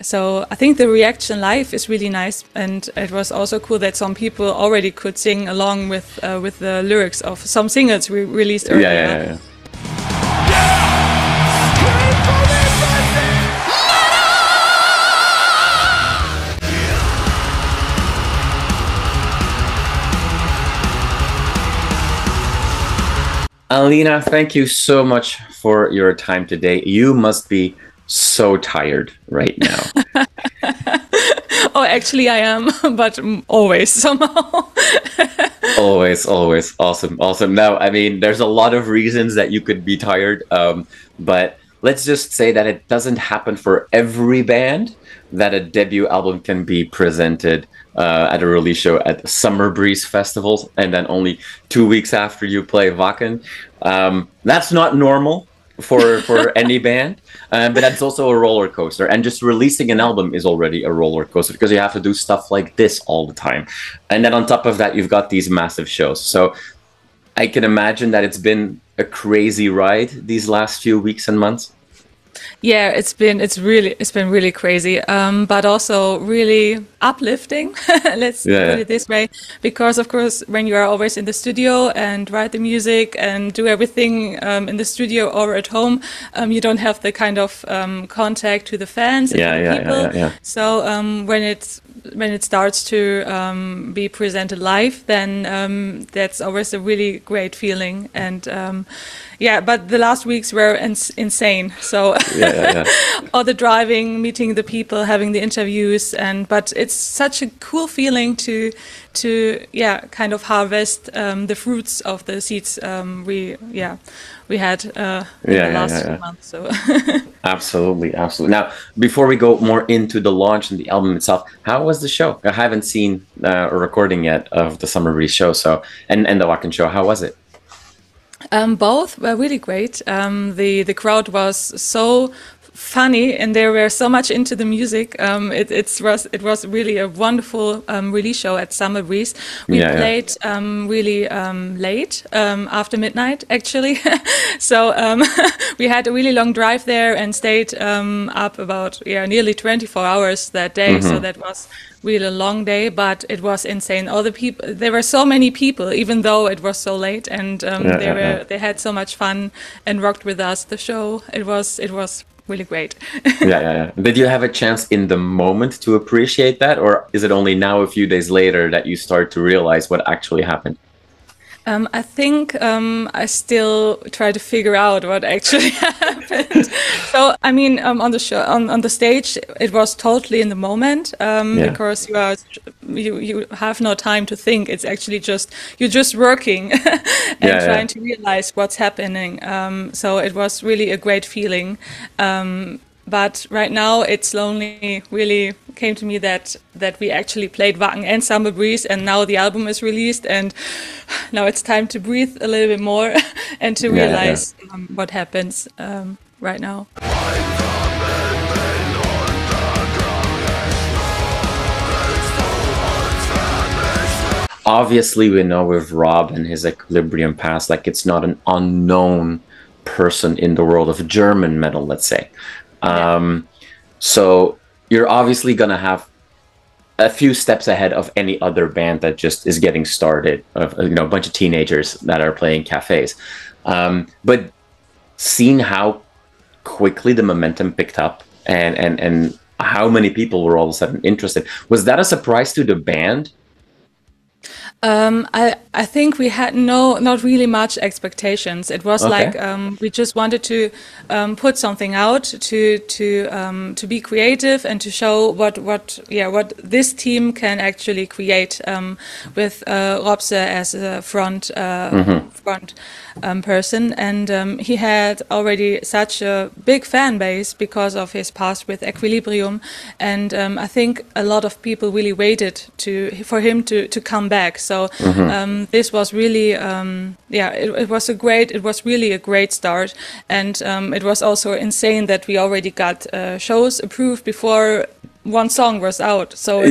So I think the reaction live is really nice, and it was also cool that some people already could sing along with the lyrics of some singles we released earlier. Yeah. Alina, thank you so much for your time today. You must be so tired right now. Oh, actually I am, but always somehow. Always. Awesome. Now, I mean, there's a lot of reasons that you could be tired, but let's just say that it doesn't happen for every band that a debut album can be presented at a release show at Summer Breeze festivals, and then only 2 weeks after you play Wacken. That's not normal for any band, but that's also a roller coaster. And just releasing an album is already a roller coaster because you have to do stuff like this all the time. And then on top of that, you've got these massive shows. So I can imagine that it's been a crazy ride these last few weeks and months. Yeah, it's been really crazy, but also really uplifting. Let's put it this way, because of course, when you are always in the studio and write the music and do everything in the studio or at home, you don't have the kind of contact to the fans and the people. So when it starts to be presented live, then that's always a really great feeling. And but the last weeks were insane. So all the driving, meeting the people, having the interviews, but it's such a cool feeling to kind of harvest the fruits of the seeds we had in the last few months. So Absolutely. Now, before we go more into the launch and the album itself, how was the show? I haven't seen a recording yet of the Summer Breeze show, and the Wacken show. How was it? Both were really great. The crowd was so funny, and they were so much into the music. It was really a wonderful release show at Summer Breeze. We played really late, after midnight actually. So we had a really long drive there and stayed up about nearly 24 hours that day. So that was really a long day, but it was insane. All the people, there were so many people, even though it was so late, and they had so much fun and rocked with us. The show, it was really great. Did you have a chance in the moment to appreciate that, or is it only now, a few days later, that you start to realize what actually happened? I think I still try to figure out what actually happened. So I mean, on the show, on the stage, it was totally in the moment, because you have no time to think. It's actually you're just working and trying to realize what's happening. So it was really a great feeling. But right now, it slowly really came to me that we actually played Wacken and Summer Breeze, and now the album is released, and now it's time to breathe a little bit more and to realize what happens right now. Obviously, we know with Rob and his Equilibrium past, like, it's not an unknown person in the world of German metal, let's say. So you're obviously gonna have a few steps ahead of any other band that just is getting started, of a bunch of teenagers that are playing cafes. But seeing how quickly the momentum picked up and how many people were all of a sudden interested, was that a surprise to the band? I think we had not really much expectations. It was like we just wanted to put something out to be creative and to show what this team can actually create with ROBSE as a front person, and he had already such a big fan base because of his past with Equilibrium, and I think a lot of people really waited for him to come back. So this was really it was really a great start, and it was also insane that we already got shows approved before one song was out. So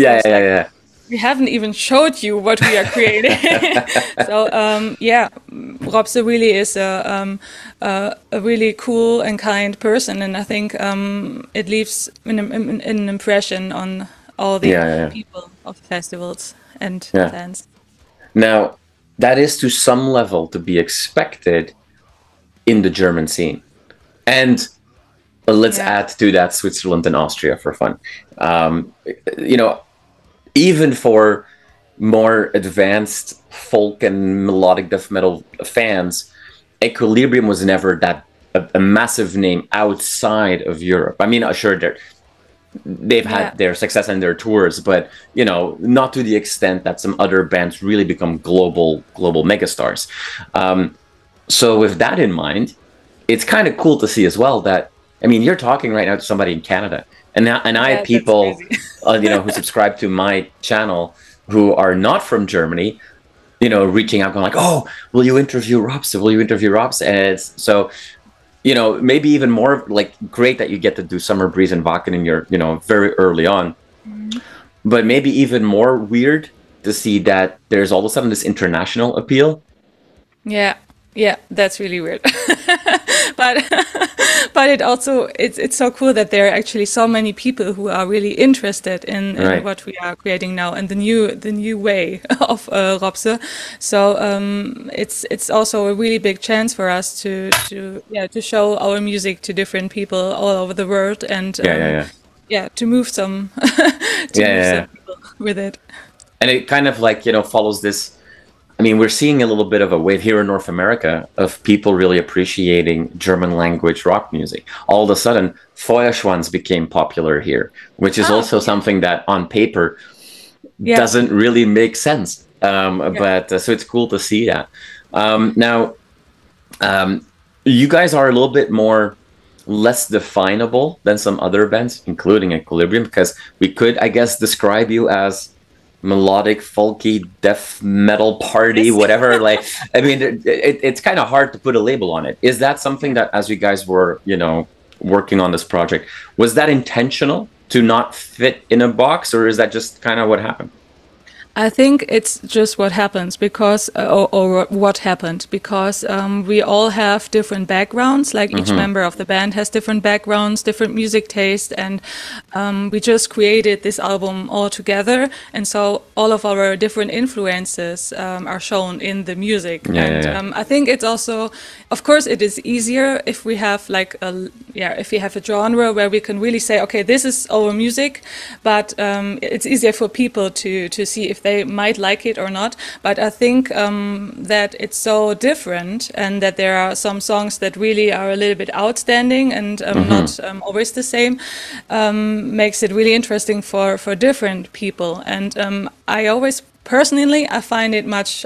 we haven't even showed you what we are creating. So yeah, ROBSE really is a really cool and kind person, and I think it leaves an impression on all the people of the festivals and fans. Now, that is to some level to be expected in the German scene, and let's add to that Switzerland and Austria for fun. You know, even for more advanced folk and melodic death metal fans, Equilibrium was never that a massive name outside of Europe. I mean, sure, they've had their success and their tours, but you know, not to the extent that some other bands really become global megastars. So with that in mind, it's kind of cool to see as well that, I mean, you're talking right now to somebody in Canada, and I have people, you know, who subscribe to my channel who are not from Germany, you know, reaching out, going like, "Oh, will you interview ROBSE? Will you interview ROBSE?" And it's so, you know, maybe even more like great that you get to do Summer Breeze and Wacken in your, you know, very early on, but maybe even more weird to see that there's all of a sudden this international appeal. Yeah, that's really weird. But it also, it's so cool that there are actually so many people who are really interested in what we are creating now and the new way of ROBSE. So it's also a really big chance for us to show our music to different people all over the world, and to move some some people with it. And it kind of like, you know, follows this. I mean, we're seeing a little bit of a wave here in North America of people really appreciating German language rock music. All of a sudden, Feuerschwanz became popular here, which is also something that on paper doesn't really make sense. But so it's cool to see that. Now, you guys are a little bit less definable than some other bands, including Equilibrium, because we could, I guess, describe you as melodic, folky, death metal party, whatever. Like, I mean, it's kind of hard to put a label on it. Is that something that, as you guys were, you know, working on this project, was that intentional to not fit in a box, or is that just kind of what happened? I think it's just what happens because, or what happened, because we all have different backgrounds. Like each member of the band has different backgrounds, different music taste, and we just created this album all together. And so all of our different influences are shown in the music. I think it's also, of course, it is easier if we have like if we have a genre where we can really say, okay, this is our music, but it's easier for people to see if they might like it or not. But I think that it's so different, and that there are some songs that really are a little bit outstanding and not always the same, makes it really interesting for different people. And I always, personally, I find it much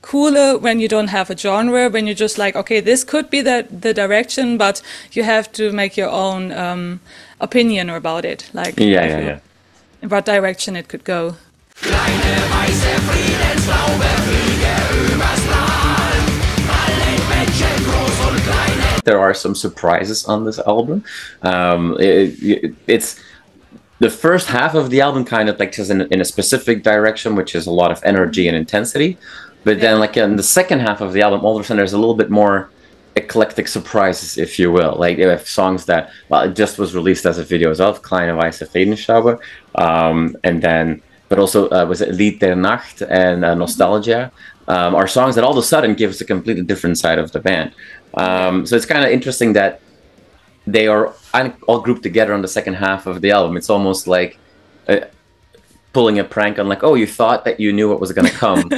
cooler when you don't have a genre, when you're just like, okay, this could be the direction, but you have to make your own opinion about it, like in what direction it could go. Kleine, weiße, Friedenstaube, fliege übers Land. Alle Menschen, groß und kleine. There are some surprises on this album. It's the first half of the album kind of like just in a specific direction, which is a lot of energy and intensity. But then like in the second half of the album, all of a sudden there's a little bit more eclectic surprises, if you will. Like you have songs that, well, it just was released as a video as well, Kleine, weiße, Friedenstaube. And then, but also was it Lied der Nacht and Nostalgia, are songs that all of a sudden give us a completely different side of the band. So it's kind of interesting that they are all grouped together on the second half of the album. It's almost like pulling a prank on like, oh, you thought that you knew what was going to come.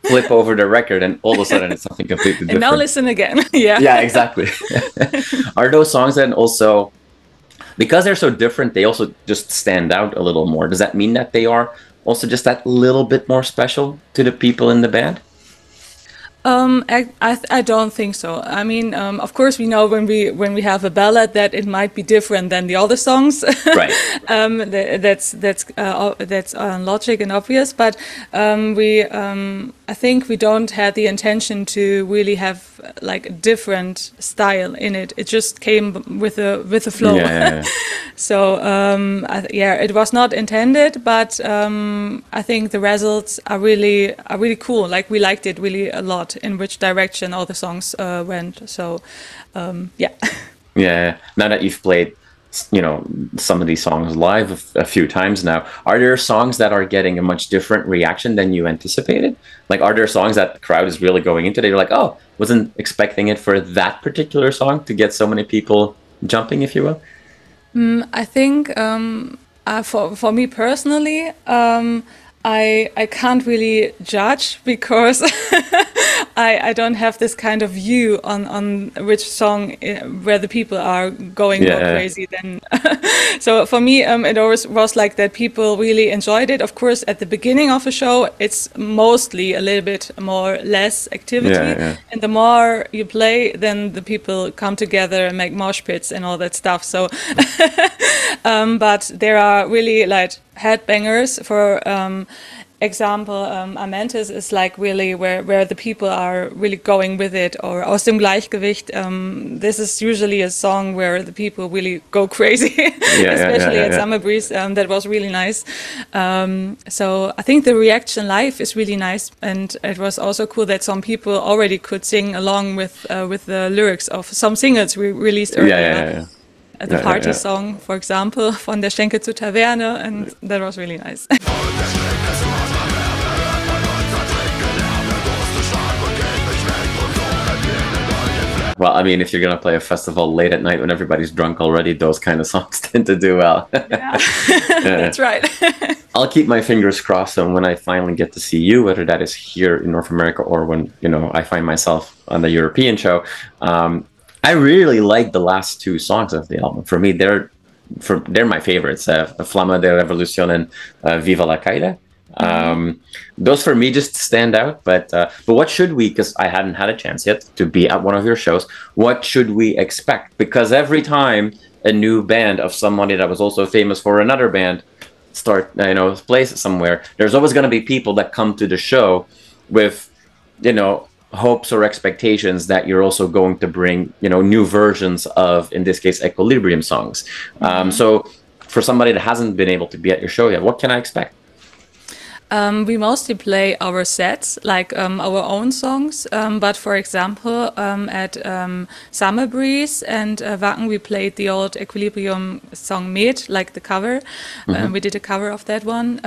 Flip over the record and all of a sudden it's something completely different. And now listen again. Yeah, exactly. Are those songs then also, because they're so different, they also just stand out a little more? Does that mean that they are also just that little bit more special to the people in the band? I don't think so. I mean, of course, we know when we have a ballad that it might be different than the other songs. Right. That's logic and obvious. But I think we don't have the intention to really have like a different style in it. It just came with a flow. Yeah. So it was not intended, but I think the results are really cool. Like we liked it really a lot in which direction all the songs went. So yeah. Yeah. Now that you've played, some of these songs live a few times now, are there songs that are getting a much different reaction than you anticipated? Like, are there songs that the crowd is really going into? They're like, oh, wasn't expecting it for that particular song to get so many people jumping, if you will? I think for me personally, I can't really judge because I don't have this kind of view on which song where the people are going more crazy than. So for me, it always was like that people really enjoyed it. Of course, at the beginning of a show, it's mostly a little bit less activity. And the more you play, then the people come together and make mosh pits and all that stuff. So, but there are really like headbangers. For example, Amenthes is like really where the people are really going with it, or Aus dem Gleichgewicht. This is usually a song where the people really go crazy, especially at Summer Breeze. That was really nice. So I think the reaction live is really nice, and it was also cool that some people already could sing along with the lyrics of some singles we released earlier. The party song, for example, von der Schenke zu Taverne, and that was really nice. Well, I mean, if you're going to play a festival late at night when everybody's drunk already, those kind of songs tend to do well. That's right. I'll keep my fingers crossed, and when I finally get to see you, whether that is here in North America or when, I find myself on the European show, I really like the last two songs of the album. For me, they're my favorites. Flamme der Revolution and Viva la Caida. Those for me just stand out. But what should we? Because I hadn't had a chance yet to be at one of your shows. What should we expect? Because every time a new band of somebody that was also famous for another band plays somewhere, there's always going to be people that come to the show with, hopes or expectations that you're also going to bring, new versions of, in this case, Equilibrium songs. So for somebody that hasn't been able to be at your show yet, what can I expect? We mostly play our sets, like our own songs. But for example, at Summer Breeze and Wacken, we played the old Equilibrium song Med, like the cover. We did a cover of that one.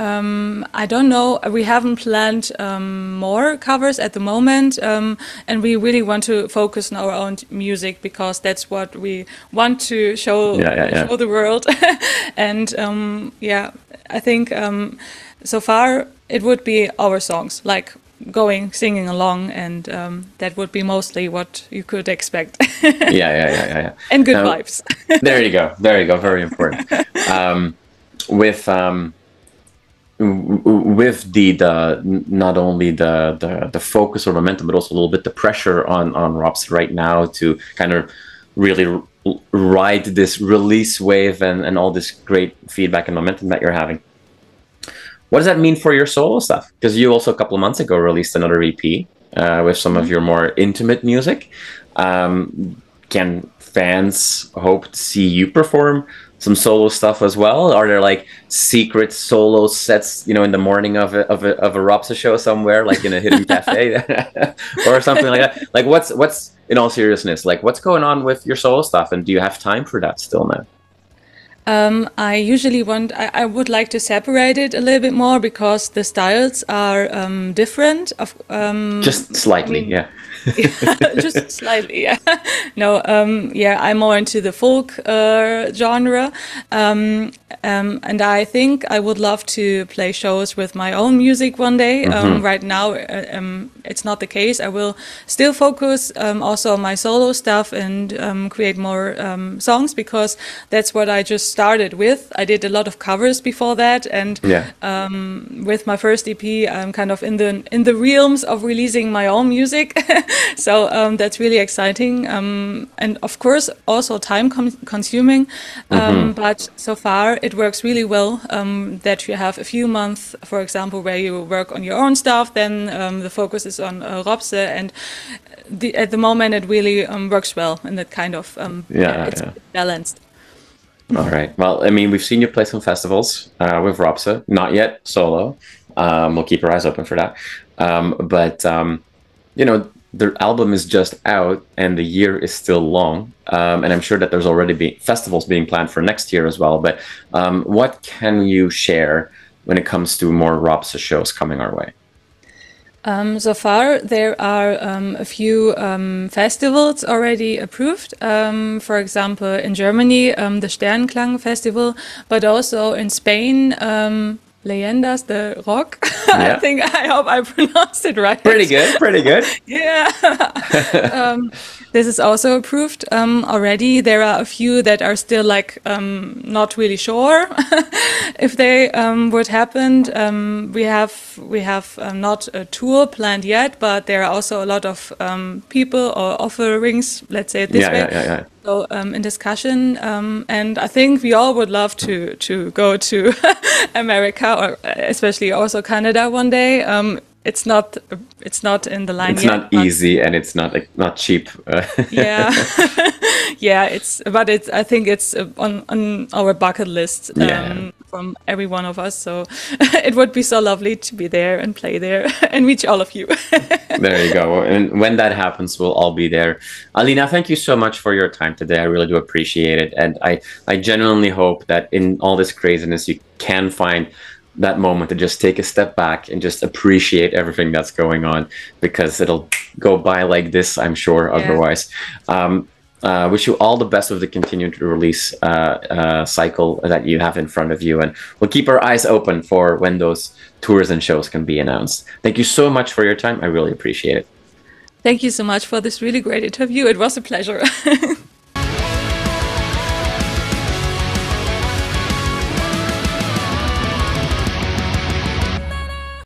I don't know, we haven't planned more covers at the moment. And we really want to focus on our own music because that's what we want to show the world. And I think so far it would be our songs, like singing along, and that would be mostly what you could expect. And good vibes. There you go. Very important. With the not only the focus or momentum, but also a little bit the pressure on ROBSE right now to kind of really ride this release wave and all this great feedback and momentum that you're having. What does that mean for your solo stuff? Because you also a couple of months ago released another EP with some of your more intimate music. Can fans hope to see you perform some solo stuff as well? Are there like secret solo sets, in the morning of a ROBSE show somewhere, like in a hidden cafe or something like that? Like what's in all seriousness, like what's going on with your solo stuff, and do you have time for that still now? I usually I would like to separate it a little bit more because the styles are different. Just slightly, just slightly, No, I'm more into the folk genre. And I think I would love to play shows with my own music one day. Right now, it's not the case. I will still focus also on my solo stuff and create more songs, because that's what I just started with. I did a lot of covers before that, and with my first EP, I'm kind of in the realms of releasing my own music. So that's really exciting, and of course also time consuming. But so far it works really well, that you have a few months, for example, where you work on your own stuff, then the focus is on ROBSE, and at the moment it really works well, and that kind of it's balanced. All right. Well, I mean, we've seen you play some festivals with ROBSE, not yet solo. We'll keep our eyes open for that. But you know, the album is just out and the year is still long. And I'm sure that there's already festivals being planned for next year as well. But what can you share when it comes to more ROBSE shows coming our way? So far, there are a few festivals already approved. For example, in Germany, the Sternklang Festival, but also in Spain, Leyendas de Rock. Yeah. I hope I pronounced it right. Pretty good, pretty good. Yeah. This is also approved already. There are a few that are still like not really sure if they would happen. We have not a tour planned yet, but there are also a lot of people or offerings, let's say it this way. Yeah. So in discussion, and I think we all would love to go to America, or especially also Canada one day. It's not in the line yet. It's not easy, and it's not cheap. Yeah, yeah. I think it's on our bucket list from every one of us. So it would be so lovely to be there and play there and meet all of you. There you go. And when that happens, we'll all be there. Alina, thank you so much for your time today. I really do appreciate it, and I genuinely hope that in all this craziness, you can find that moment to just take a step back and just appreciate everything that's going on, because it'll go by like this, I'm sure, otherwise. Wish you all the best with the continued release cycle that you have in front of you, and we'll keep our eyes open for when those tours and shows can be announced. Thank you so much for your time. I really appreciate it. Thank you so much for this really great interview. It was a pleasure.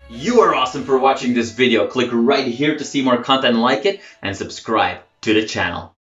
You are awesome for watching this video. Click right here to see more content like it and subscribe to the channel.